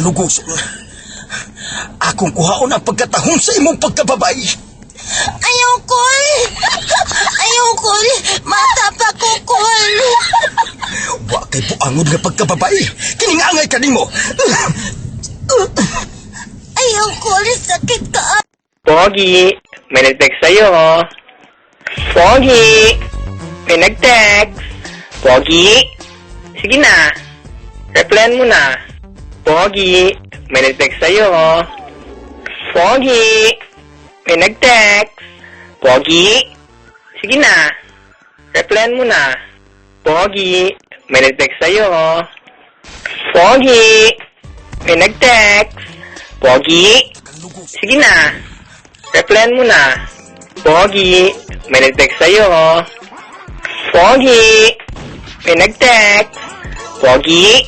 Lugos. Akong kuhaon ang pagkatahong sa imong pagkababay. Ayaw, Kol! Ayaw, Kol! Mata pa ko, Kol! Wa kay buangod nga pagkababay. Kiningangay ka nimo. Ayaw, Kol! Sakit ka! Pogi, may nag-text sa'yo, oh. Pogi, may nag-text. Pogi, sige na. Replyan mo na. Pogi, may nag-text sa'yo, oh. Pogi, may nag-text. Pogi, sige na. Replyan mo na. Pogi, may nag-text sa'yo, oh. Pogi, may nag-text. Pogi, sige na. Replyan mo na. Pogi, may nag-text sa'yo, oh. Pogi, may nag-text. Pogi,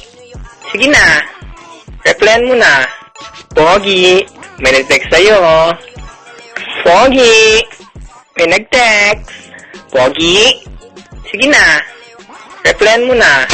sige na. Replyan mo na. Pogi, may nag-text sa'yo, oh. Pogi, may nag-text. Pogi, sige na. Replyan mo na.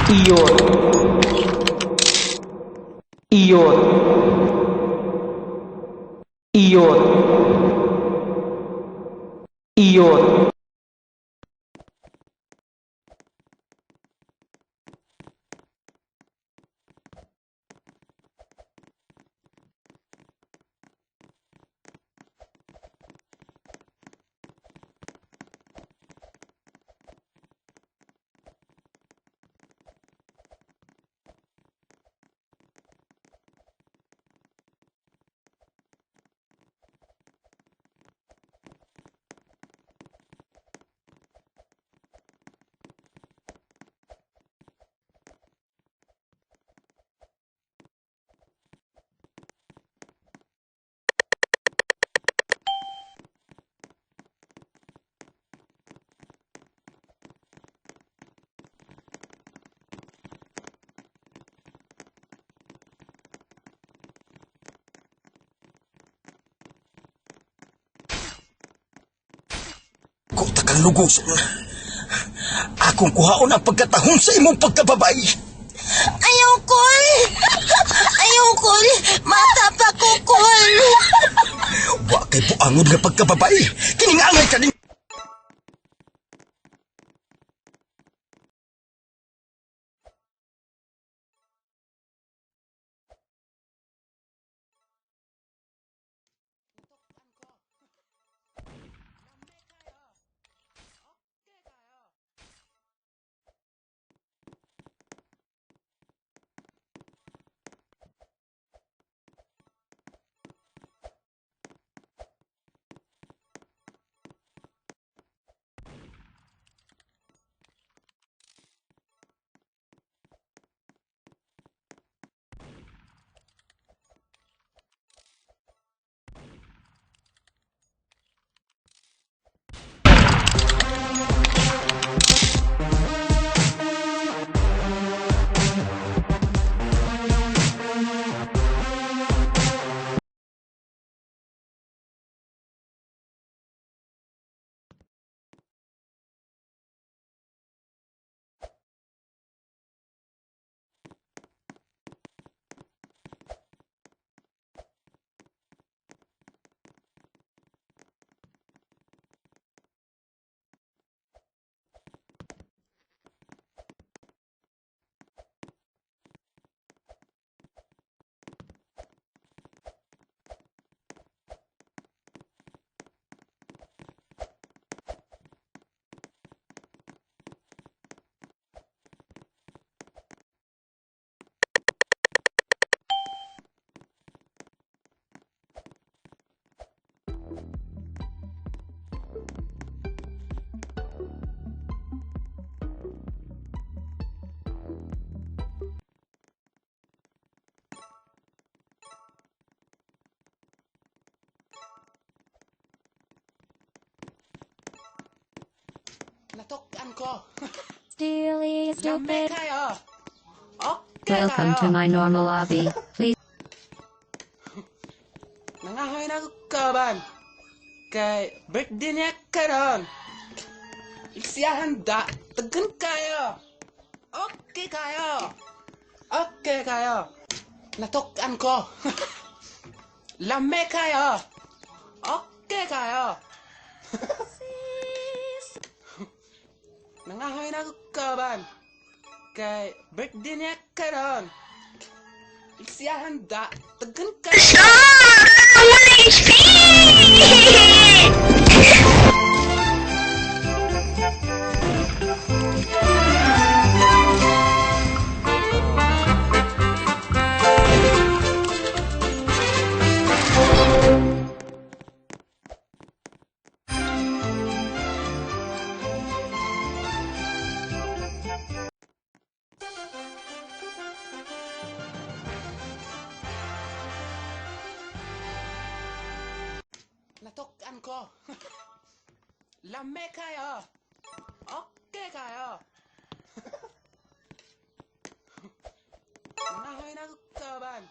Iyon. Iyon. Iyon. Iyon. Kota kang lugos. Akong kuhaon ang pagkatahong sa imong pagkababay. Ayaw, Kol! Ayaw, Kol! Mata pa ko, Kol! Wa kay buangod nga pagkababay. Kiningangay ka nimo. ko. Steely Lame stupid. kayo. Okay Welcome kayo. to my normal lobby. Please. Nangahoy na kaban. Kay birthday niya karon. Siya handa. Tagan kayo. Okay kayo. Okay kayo. Natukan ko. Lame kayo. Okay kayo. Nangahoy na kaban. Kay birthday niya karon. Siya handa. Tagan kayo. Natukan ko. Lame kayo. Okay kayo. Nangahoy na kaban.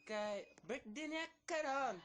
Kay birthday niya karon.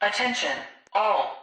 Attention, all.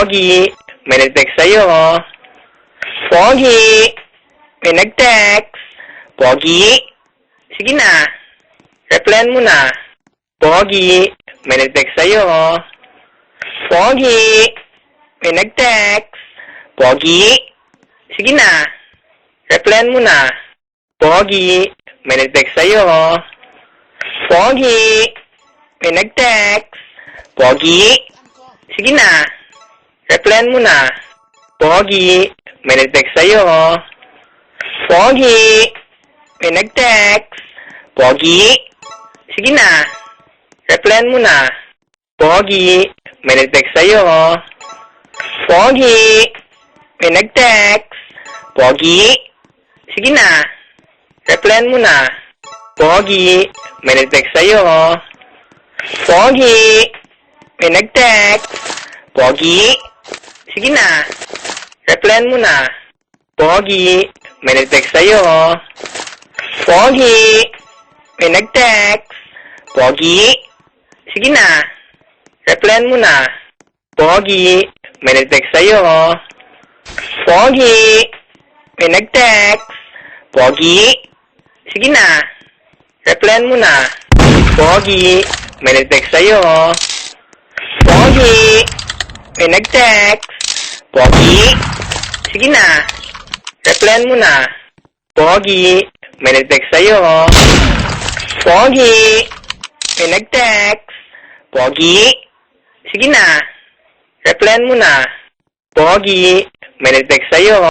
Pogi, may nag-text sa'yo. Pogi, may nag-text. Pogi, sige na. Replyan mo na. Pogi, may nag-text sa'yo. Pogi, may nag-text. Pogi, sige na. Replyan mo na. Pogi, may nag-text sa'yo. Pogi, may nag-text. Pogi, sige na. Replyan mo na. Pogi, may nag-text sa'yo. Pogi, may nag-text. Pogi, sige na. Replyan mo na. Pogi, may nag-text sa'yo. Pogi, may nag-text. Pogi, sige na. Replyan mo na. Pogi, may nag-text sa'yo. Pogi, may nag-text. Pogi, sige na. Replyan mo na. Pogi, may nag-text sa'yo. Pogi, may nag-text. Pogi, sige na. Replyan mo na. Pogi, may nag-text sa'yo. Pogi, may nag-text. Pogi, sige na. Replyan mo na. Pogi, may nag-text sa'yo. Pogi, may nag-text. Pogi, sige na. Replyan mo na. Pogi, may nag-text sa'yo. Pogi, may nag-text. Pogi, sige na. Replyan mo na. Pogi, may nag-text sa'yo.